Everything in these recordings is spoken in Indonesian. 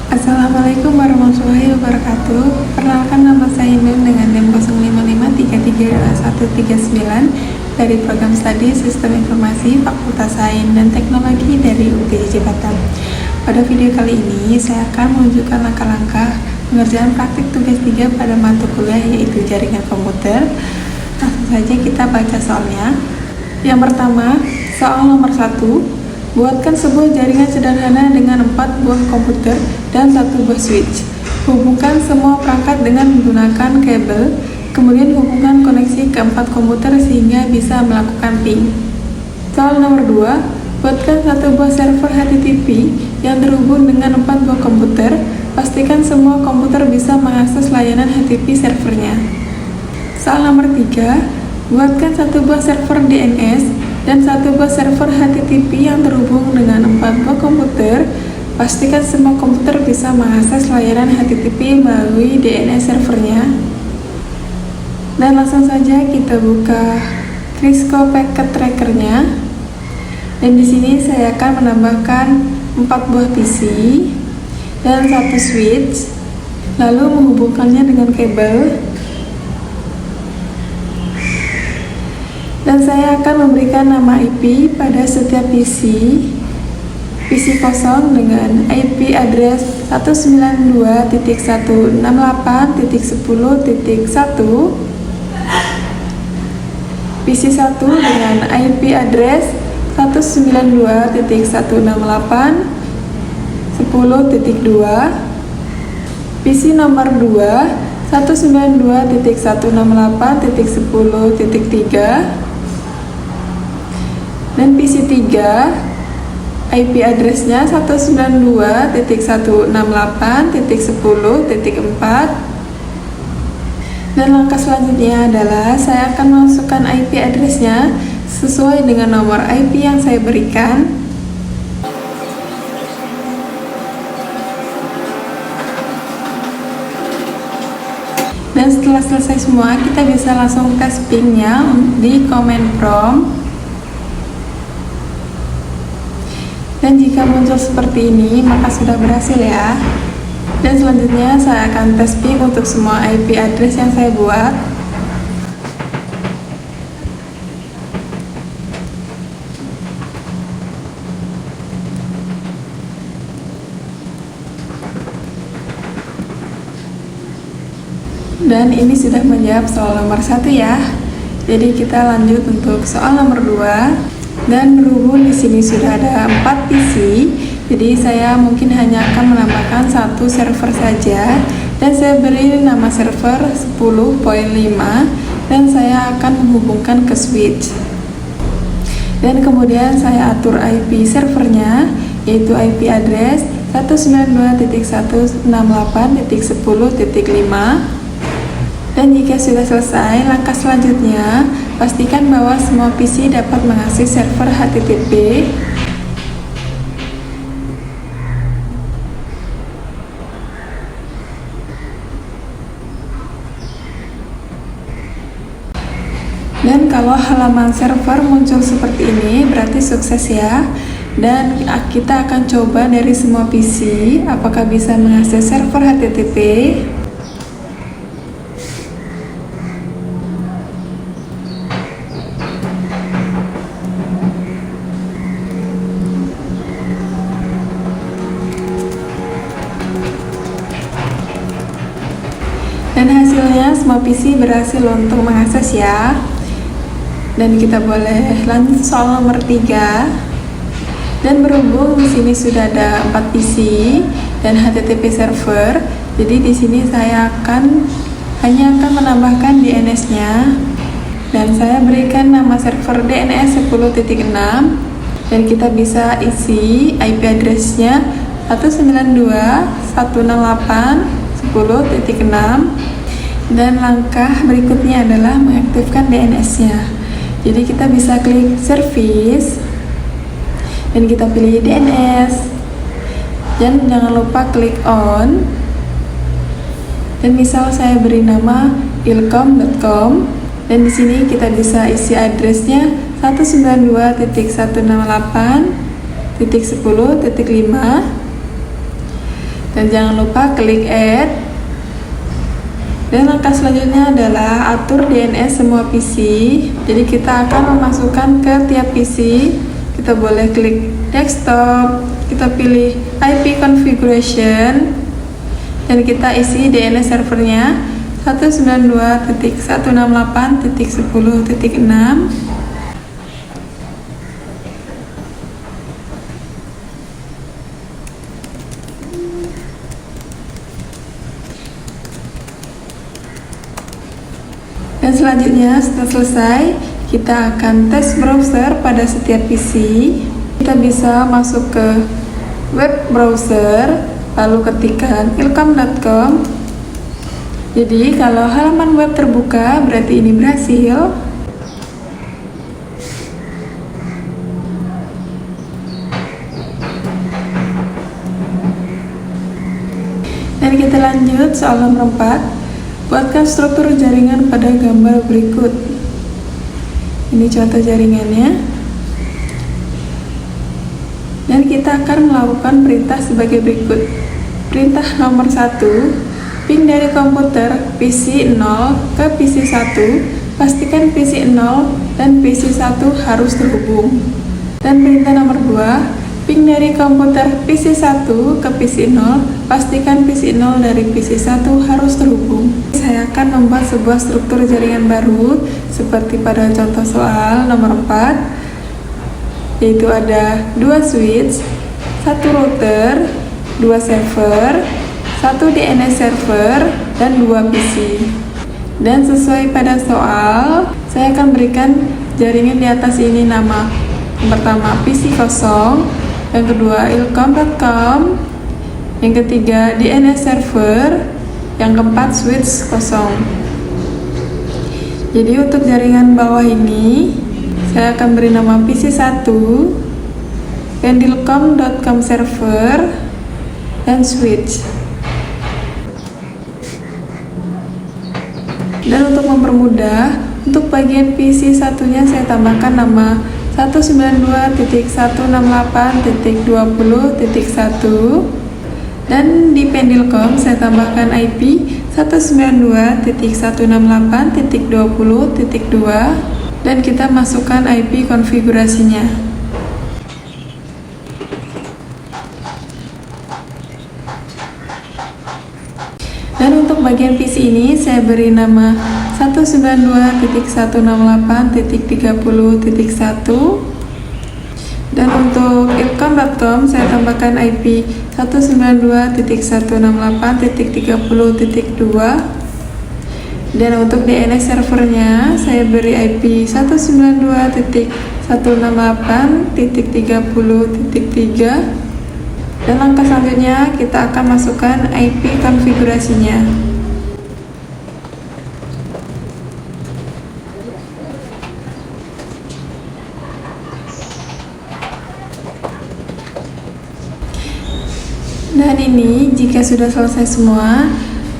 Assalamualaikum warahmatullahi wabarakatuh. Perkenalkan, nama saya Mim dengan NIM 05533139 dari program studi Sistem Informasi Fakultas Sains dan Teknologi dari UGJ Batam. Pada video kali ini saya akan menunjukkan langkah-langkah pengerjaan praktik tugas 3 pada mata kuliah yaitu jaringan komputer. Langsung saja kita baca soalnya. Yang pertama, soal nomor 1. Buatkan sebuah jaringan sederhana dengan 4 buah komputer dan 1 buah switch. Hubungkan semua perangkat dengan menggunakan kabel, kemudian hubungkan koneksi ke 4 komputer sehingga bisa melakukan ping. Soal nomor 2, buatkan 1 buah server HTTP yang terhubung dengan 4 buah komputer. Pastikan semua komputer bisa mengakses layanan HTTP servernya. Soal nomor 3, buatkan 1 buah server DNS dan 1 buah server HTTP yang terhubung dengan 4 buah komputer. Pastikan semua komputer bisa mengakses layanan HTTP melalui DNS servernya. Dan langsung saja kita buka Crisco Packet Trackernya. Dan di sini saya akan menambahkan 4 buah PC dan 1 switch, lalu menghubungkannya dengan kabel. Dan saya akan memberikan nama IP pada setiap PC kosong dengan IP address 192.168.10.1, PC 1 dengan IP address 192.168.10.2, PC nomor 2 192.168.10.3, dan PC 3 IP addressnya 192.168.10.4. Dan langkah selanjutnya adalah saya akan memasukkan IP addressnya sesuai dengan nomor IP yang saya berikan. Dan setelah selesai semua, kita bisa langsung tes pingnya di command prompt. Dan jika muncul seperti ini, maka sudah berhasil ya. Dan selanjutnya saya akan tes ping untuk semua IP address yang saya buat. Dan ini sudah menjawab soal nomor 1 ya. Jadi kita lanjut untuk soal nomor 2. Dan berhubung di sini sudah ada 4 PC, jadi saya mungkin hanya akan menambahkan 1 server saja. Dan saya beri nama server 10.5 dan saya akan menghubungkan ke switch. Dan kemudian saya atur IP servernya, yaitu IP address 192.168.10.5. Dan jika sudah selesai, langkah selanjutnya pastikan bahwa semua PC dapat mengakses server HTTP. Dan kalau halaman server muncul seperti ini, berarti sukses ya. Dan kita akan coba dari semua PC apakah bisa mengakses server HTTP. Dan hasilnya semua PC berhasil untuk mengakses ya. Dan kita boleh lanjut soal nomor 3. Dan berhubung di sini sudah ada 4 PC dan HTTP server, jadi di sini saya hanya akan menambahkan DNS-nya. Dan saya berikan nama server DNS 10.6 dan kita bisa isi IP address-nya 192.168.10.6. Dan langkah berikutnya adalah mengaktifkan DNS-nya. Jadi kita bisa klik service dan kita pilih DNS. Dan jangan lupa klik on. Dan misal saya beri nama ilkom.com dan di sini kita bisa isi addressnya 192.168.10.5. Dan jangan lupa klik add. Dan langkah selanjutnya adalah atur DNS semua PC. Jadi kita akan memasukkan ke tiap PC. Kita boleh klik desktop, kita pilih IP configuration, dan kita isi DNS servernya 192.168.10.6. Dan selanjutnya setelah selesai, kita akan tes browser pada setiap PC. Kita bisa masuk ke web browser, lalu ketikkan ilkom.com. Jadi kalau halaman web terbuka, berarti ini berhasil. Dan kita lanjut soal nomor 4. Buatkan struktur jaringan pada gambar berikut. Ini contoh jaringannya. Dan kita akan melakukan perintah sebagai berikut. Perintah nomor 1, ping dari komputer PC 0 ke PC 1, pastikan PC 0 dan PC 1 harus terhubung. Dan perintah nomor 2, ping dari komputer PC 1 ke PC 0, pastikan PC 0 dari PC 1 harus terhubung. Saya akan membuat sebuah struktur jaringan baru seperti pada contoh soal nomor 4, yaitu ada 2 switch, 1 router, 2 server, 1 DNS server, dan 2 PC. Dan sesuai pada soal, saya akan berikan jaringan di atas ini nama. Yang pertama PC kosong, yang kedua ilkom.com, yang ketiga DNS server, yang keempat switch kosong. Jadi untuk jaringan bawah ini saya akan beri nama PC1, pendilkom.com server, dan switch. Dan untuk mempermudah, untuk bagian PC satunya saya tambahkan nama 192.168.20.1, dan di pendilkom saya tambahkan IP 192.168.20.2, dan kita masukkan IP konfigurasinya. Dan untuk bagian PC ini saya beri nama 192.168.30.1, dan untuk ilkom.com saya tambahkan IP 192.168.30.2, dan untuk DNS servernya saya beri IP 192.168.30.3, dan langkah selanjutnya kita akan masukkan IP konfigurasinya. Dan ini jika sudah selesai semua,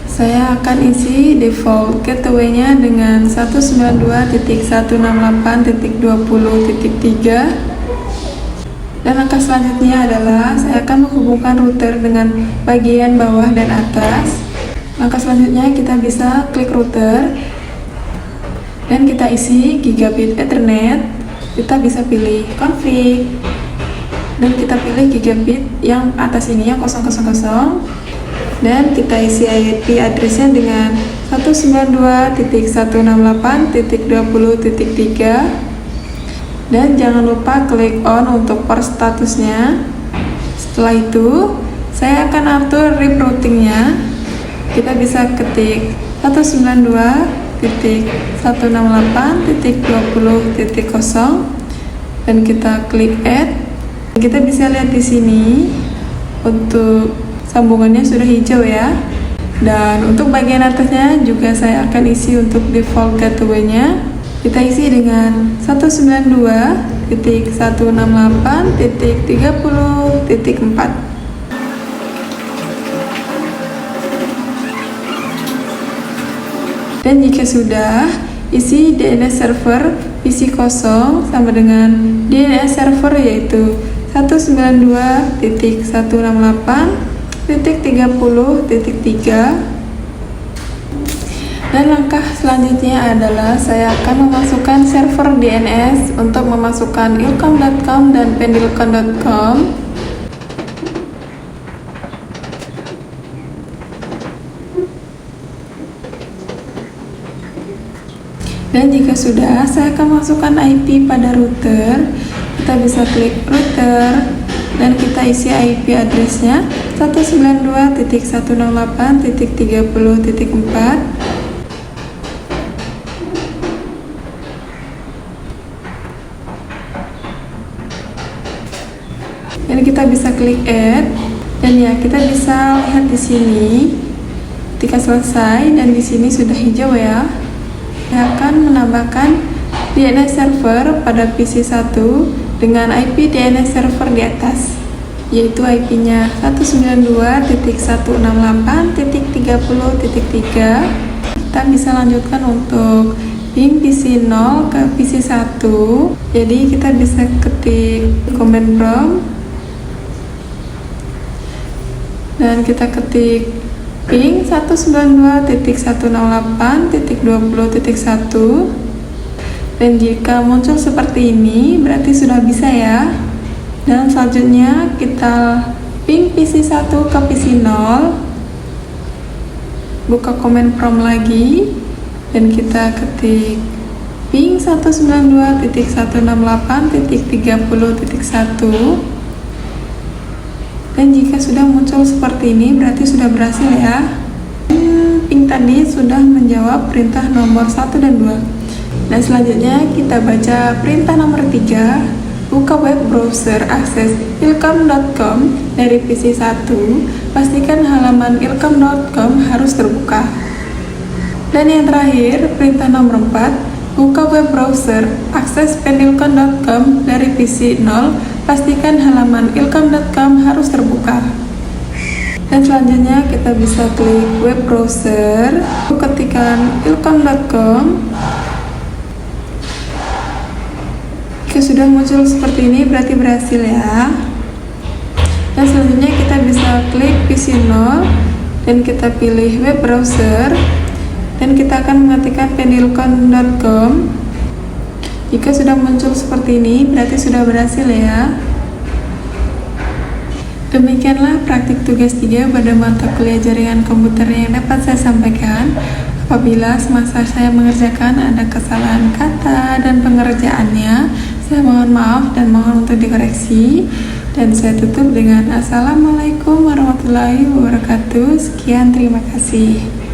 saya akan isi default gateway-nya dengan 192.168.20.3. Dan langkah selanjutnya adalah saya akan menghubungkan router dengan bagian bawah dan atas. Langkah selanjutnya kita bisa klik router dan kita isi gigabit Ethernet. Kita bisa pilih config dan kita pilih gigabit yang atas ini yang 000, dan kita isi IP addressnya dengan 192.168.20.3. Dan jangan lupa klik on untuk port statusnya. Setelah itu saya akan atur RIP routingnya. Kita bisa ketik 192.168.20.0 dan kita klik add. Kita bisa lihat di sini untuk sambungannya sudah hijau ya. Dan untuk bagian atasnya juga saya akan isi untuk default gateway-nya. Kita isi dengan 192.168.30.4. Dan jika sudah, isi DNS server PC kosong sama dengan DNS server yaitu 192.168 Dan langkah selanjutnya adalah saya akan memasukkan server DNS untuk memasukkan ilkom.com dan pendilkon.com. Dan jika sudah, saya akan masukkan IP pada router. Kita bisa klik router dan kita isi IP addressnya 192.168.30.4. Dan kita bisa klik add, dan ya kita bisa lihat di sini ketika selesai dan di sini sudah hijau ya. Saya akan menambahkan DNS server pada PC 1 dengan IP DNS server di atas, yaitu IP-nya 192.168.30.3. Kita bisa lanjutkan untuk ping PC 0 ke PC 1. Jadi kita bisa ketik command prompt dan kita ketik ping 192.168.20.1. dan jika muncul seperti ini berarti sudah bisa ya. Dan selanjutnya kita ping PC 1 ke PC 0, buka command prompt lagi dan kita ketik ping 192.168.30.1. dan jika sudah muncul seperti ini berarti sudah berhasil ya. Ping tadi sudah menjawab perintah nomor 1 dan 2. Dan selanjutnya kita baca perintah nomor 3. Buka web browser akses ilkom.com dari PC 1. Pastikan halaman ilkom.com harus terbuka. Dan yang terakhir perintah nomor 4. Buka web browser akses pendilkon.com dari PC 0. Pastikan halaman ilkom.com harus terbuka. Dan selanjutnya kita bisa klik web browser, ketikkan ilkom.com. Jika sudah muncul seperti ini berarti berhasil ya. Dan selanjutnya kita bisa klik PC 0 dan kita pilih web browser dan kita akan mengetikkan pendilkon.com. Jika sudah muncul seperti ini berarti sudah berhasil ya. Demikianlah praktik tugas 3 pada mata kuliah jaringan komputer yang dapat saya sampaikan. Apabila semasa saya mengerjakan ada kesalahan kata dan pengerjaannya, saya mohon maaf dan mohon untuk dikoreksi. Dan saya tutup dengan Assalamualaikum warahmatullahi wabarakatuh. Sekian, terima kasih.